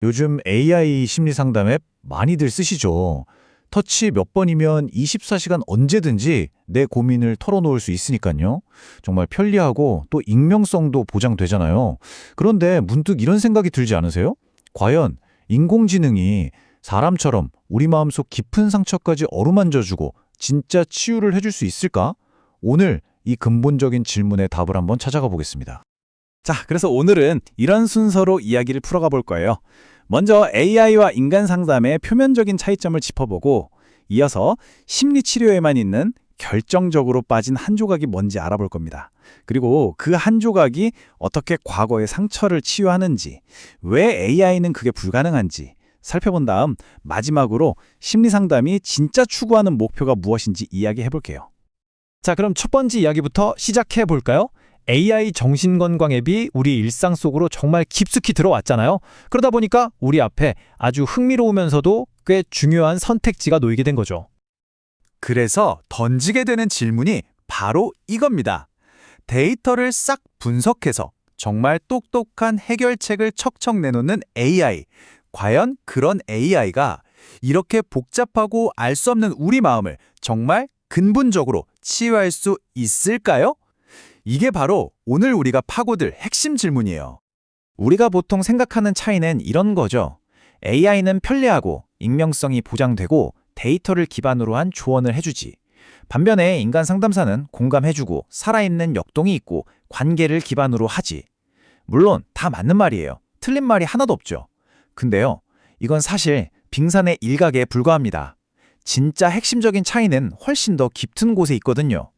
요즘 AI 심리 상담 앱 많이들 쓰시죠? 터치 몇 번이면 24시간 언제든지 내 고민을 털어놓을 수 있으니까요. 정말 편리하고 또 익명성도 보장되잖아요. 그런데 문득 이런 생각이 들지 않으세요? 과연 인공지능이 사람처럼 우리 마음속 깊은 상처까지 어루만져주고 진짜 치유를 해줄 수 있을까? 오늘 이 근본적인 질문의 답을 한번 찾아가 보겠습니다. 자, 그래서 오늘은 이런 순서로 이야기를 풀어가 볼 거예요. 먼저 AI와 인간 상담의 표면적인 차이점을 짚어보고 이어서 심리 치료에만 있는 결정적으로 빠진 한 조각이 뭔지 알아볼 겁니다. 그리고 그 한 조각이 어떻게 과거의 상처를 치유하는지, 왜 AI는 그게 불가능한지 살펴본 다음 마지막으로 심리 상담이 진짜 추구하는 목표가 무엇인지 이야기해 볼게요. 자, 그럼 첫 번째 이야기부터 시작해 볼까요? AI 정신건강 앱이 우리 일상 속으로 정말 깊숙이 들어왔잖아요. 그러다 보니까 우리 앞에 아주 흥미로우면서도 꽤 중요한 선택지가 놓이게 된 거죠. 그래서 던지게 되는 질문이 바로 이겁니다. 데이터를 싹 분석해서 정말 똑똑한 해결책을 척척 내놓는 AI. 과연 그런 AI가 이렇게 복잡하고 알 수 없는 우리 마음을 정말 근본적으로 치유할 수 있을까요? 이게 바로 오늘 우리가 파고들 핵심 질문이에요. 우리가 보통 생각하는 차이는 이런 거죠. AI는 편리하고 익명성이 보장되고 데이터를 기반으로 한 조언을 해주지. 반면에 인간 상담사는 공감해주고 살아있는 역동이 있고 관계를 기반으로 하지. 물론 다 맞는 말이에요. 틀린 말이 하나도 없죠. 근데요, 이건 사실 빙산의 일각에 불과합니다. 진짜 핵심적인 차이는 훨씬 더 깊은 곳에 있거든요.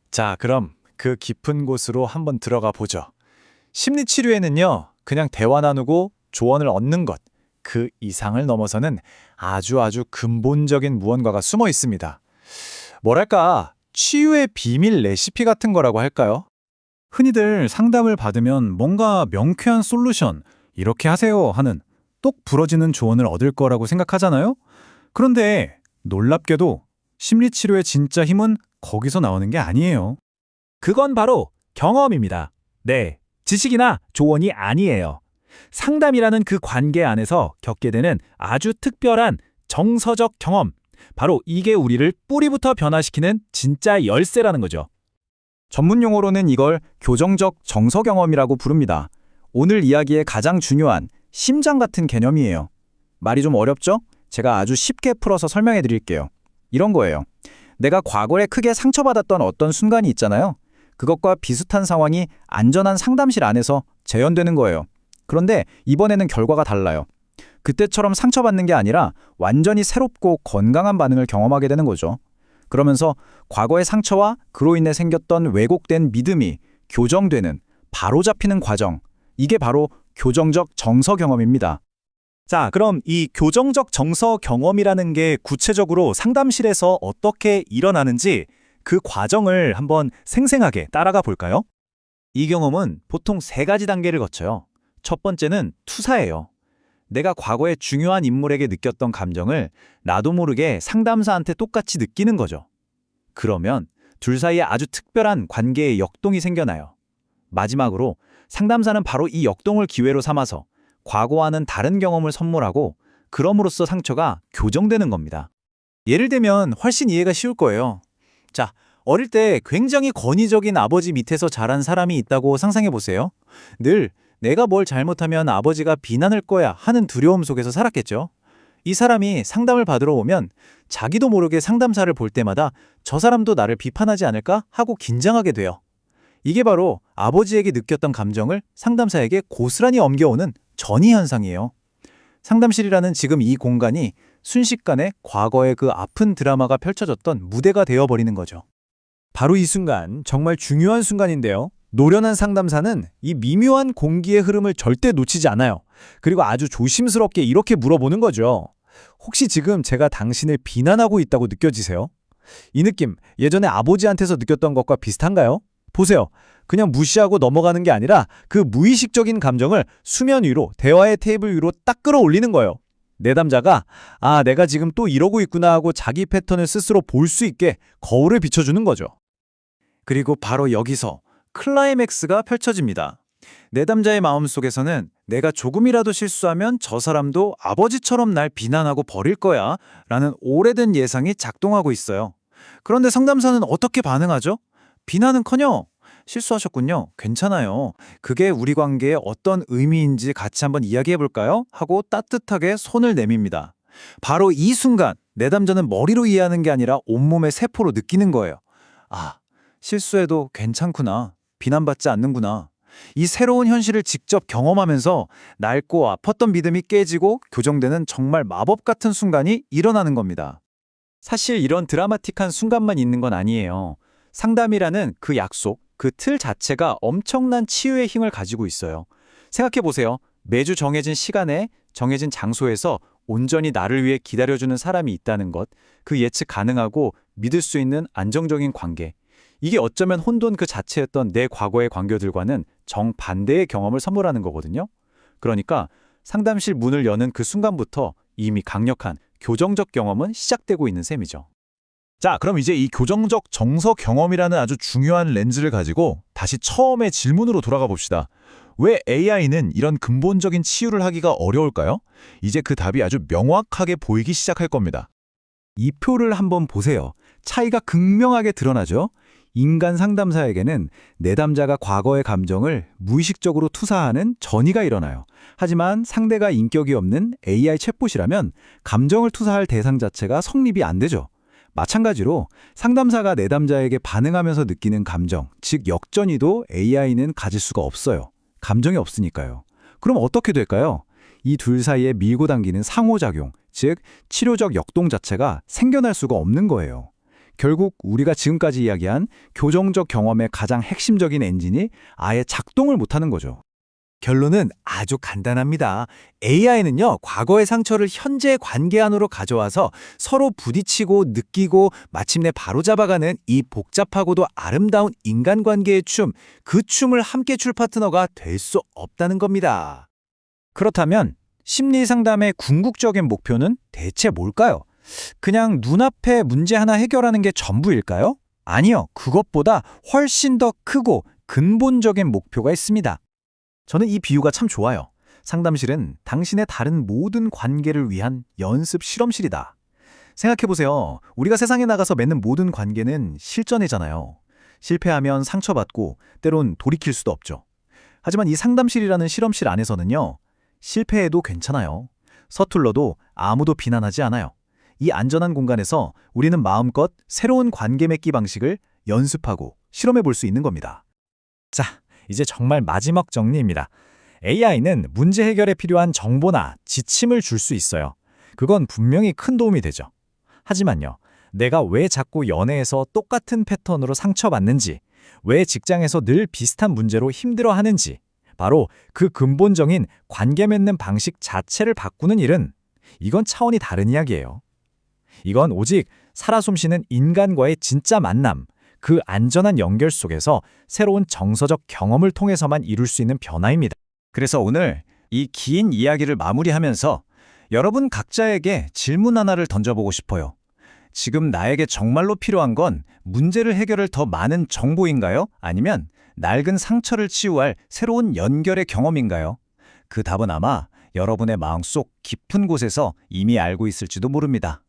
자, 그럼 그 깊은 곳으로 한번 들어가 보죠. 심리치료에는요, 그냥 대화 나누고 조언을 얻는 것, 그 이상을 넘어서는 아주 근본적인 무언가가 숨어 있습니다. 뭐랄까, 치유의 비밀 레시피 같은 거라고 할까요? 흔히들 상담을 받으면 뭔가 명쾌한 솔루션, 이렇게 하세요 하는 똑 부러지는 조언을 얻을 거라고 생각하잖아요? 그런데 놀랍게도 심리치료의 진짜 힘은 거기서 나오는 게 아니에요. 그건 바로 경험입니다. 네, 지식이나 조언이 아니에요. 상담이라는 그 관계 안에서 겪게 되는 아주 특별한 정서적 경험. 바로 이게 우리를 뿌리부터 변화시키는 진짜 열쇠라는 거죠. 전문 용어로는 이걸 교정적 정서 경험이라고 부릅니다. 오늘 이야기의 가장 중요한 심장 같은 개념이에요. 말이 좀 어렵죠? 제가 아주 쉽게 풀어서 설명해 드릴게요. 이런 거예요. 내가 과거에 크게 상처받았던 어떤 순간이 있잖아요. 그것과 비슷한 상황이 안전한 상담실 안에서 재현되는 거예요. 그런데 이번에는 결과가 달라요. 그때처럼 상처받는 게 아니라 완전히 새롭고 건강한 반응을 경험하게 되는 거죠. 그러면서 과거의 상처와 그로 인해 생겼던 왜곡된 믿음이 교정되는, 바로잡히는 과정. 이게 바로 교정적 정서 경험입니다. 자, 그럼 이 교정적 정서 경험이라는 게 구체적으로 상담실에서 어떻게 일어나는지 그 과정을 한번 생생하게 따라가 볼까요? 이 경험은 보통 3가지 단계를 거쳐요. 첫 번째는 투사예요. 내가 과거에 중요한 인물에게 느꼈던 감정을 나도 모르게 상담사한테 똑같이 느끼는 거죠. 그러면 둘 사이에 아주 특별한 관계의 역동이 생겨나요. 마지막으로 상담사는 바로 이 역동을 기회로 삼아서 과거와는 다른 경험을 선물하고 그럼으로써 상처가 교정되는 겁니다. 예를 들면 훨씬 이해가 쉬울 거예요. 자, 어릴 때 굉장히 권위적인 아버지 밑에서 자란 사람이 있다고 상상해 보세요. 늘 내가 뭘 잘못하면 아버지가 비난할 거야 하는 두려움 속에서 살았겠죠. 이 사람이 상담을 받으러 오면 자기도 모르게 상담사를 볼 때마다 저 사람도 나를 비판하지 않을까 하고 긴장하게 돼요. 이게 바로 아버지에게 느꼈던 감정을 상담사에게 고스란히 옮겨오는 전이 현상이에요. 상담실이라는 지금 이 공간이 순식간에 과거의 그 아픈 드라마가 펼쳐졌던 무대가 되어버리는 거죠. 바로 이 순간, 정말 중요한 순간인데요. 노련한 상담사는 이 미묘한 공기의 흐름을 절대 놓치지 않아요. 그리고 아주 조심스럽게 이렇게 물어보는 거죠. 혹시 지금 제가 당신을 비난하고 있다고 느껴지세요? 이 느낌, 예전에 아버지한테서 느꼈던 것과 비슷한가요? 보세요. 그냥 무시하고 넘어가는 게 아니라 그 무의식적인 감정을 수면 위로, 대화의 테이블 위로 딱 끌어올리는 거예요. 내담자가 내가 지금 또 이러고 있구나 하고 자기 패턴을 스스로 볼 수 있게 거울을 비춰주는 거죠. 그리고 바로 여기서 클라이맥스가 펼쳐집니다. 내담자의 마음속에서는 내가 조금이라도 실수하면 저 사람도 아버지처럼 날 비난하고 버릴 거야 라는 오래된 예상이 작동하고 있어요. 그런데 상담사는 어떻게 반응하죠? 비난은커녕 실수하셨군요. 괜찮아요. 그게 우리 관계에 어떤 의미인지 같이 한번 이야기해 볼까요? 하고 따뜻하게 손을 내밉니다. 바로 이 순간 내담자는 머리로 이해하는 게 아니라 온몸의 세포로 느끼는 거예요. 아, 실수해도 괜찮구나. 비난받지 않는구나. 이 새로운 현실을 직접 경험하면서 낡고 아팠던 믿음이 깨지고 교정되는 정말 마법 같은 순간이 일어나는 겁니다. 사실 이런 드라마틱한 순간만 있는 건 아니에요. 상담이라는 그 약속, 그 틀 자체가 엄청난 치유의 힘을 가지고 있어요. 생각해 보세요. 매주 정해진 시간에, 정해진 장소에서 온전히 나를 위해 기다려주는 사람이 있다는 것, 그 예측 가능하고 믿을 수 있는 안정적인 관계. 이게 어쩌면 혼돈 그 자체였던 내 과거의 관계들과는 정반대의 경험을 선물하는 거거든요. 그러니까 상담실 문을 여는 그 순간부터 이미 강력한 교정적 경험은 시작되고 있는 셈이죠. 자, 그럼 이제 이 교정적 정서 경험이라는 아주 중요한 렌즈를 가지고 다시 처음의 질문으로 돌아가 봅시다. 왜 AI는 이런 근본적인 치유를 하기가 어려울까요? 이제 그 답이 아주 명확하게 보이기 시작할 겁니다. 이 표를 한번 보세요. 차이가 극명하게 드러나죠? 인간 상담사에게는 내담자가 과거의 감정을 무의식적으로 투사하는 전이가 일어나요. 하지만 상대가 인격이 없는 AI 챗봇이라면 감정을 투사할 대상 자체가 성립이 안 되죠. 마찬가지로 상담사가 내담자에게 반응하면서 느끼는 감정, 즉 역전이도 AI는 가질 수가 없어요. 감정이 없으니까요. 그럼 어떻게 될까요? 이 둘 사이에 밀고 당기는 상호작용, 즉 치료적 역동 자체가 생겨날 수가 없는 거예요. 결국 우리가 지금까지 이야기한 교정적 경험의 가장 핵심적인 엔진이 아예 작동을 못하는 거죠. 결론은 아주 간단합니다. AI는요, 과거의 상처를 현재의 관계 안으로 가져와서 서로 부딪히고 느끼고 마침내 바로잡아가는 이 복잡하고도 아름다운 인간관계의 춤, 그 춤을 함께 출 파트너가 될 수 없다는 겁니다. 그렇다면 심리 상담의 궁극적인 목표는 대체 뭘까요? 그냥 눈앞에 문제 하나 해결하는 게 전부일까요? 아니요. 그것보다 훨씬 더 크고 근본적인 목표가 있습니다. 저는 이 비유가 참 좋아요. 상담실은 당신의 다른 모든 관계를 위한 연습 실험실이다. 생각해보세요. 우리가 세상에 나가서 맺는 모든 관계는 실전이잖아요. 실패하면 상처받고 때론 돌이킬 수도 없죠. 하지만 이 상담실이라는 실험실 안에서는요. 실패해도 괜찮아요. 서툴러도 아무도 비난하지 않아요. 이 안전한 공간에서 우리는 마음껏 새로운 관계 맺기 방식을 연습하고 실험해 볼 수 있는 겁니다. 자, 이제 정말 마지막 정리입니다. AI는 문제 해결에 필요한 정보나 지침을 줄 수 있어요. 그건 분명히 큰 도움이 되죠. 하지만요, 내가 왜 자꾸 연애에서 똑같은 패턴으로 상처받는지, 왜 직장에서 늘 비슷한 문제로 힘들어하는지, 바로 그 근본적인 관계 맺는 방식 자체를 바꾸는 일은 이건 차원이 다른 이야기예요. 이건 오직 살아 숨쉬는 인간과의 진짜 만남, 그 안전한 연결 속에서 새로운 정서적 경험을 통해서만 이룰 수 있는 변화입니다. 그래서 오늘 이 긴 이야기를 마무리하면서 여러분 각자에게 질문 하나를 던져보고 싶어요. 지금 나에게 정말로 필요한 건 문제를 해결할 더 많은 정보인가요? 아니면 낡은 상처를 치유할 새로운 연결의 경험인가요? 그 답은 아마 여러분의 마음속 깊은 곳에서 이미 알고 있을지도 모릅니다.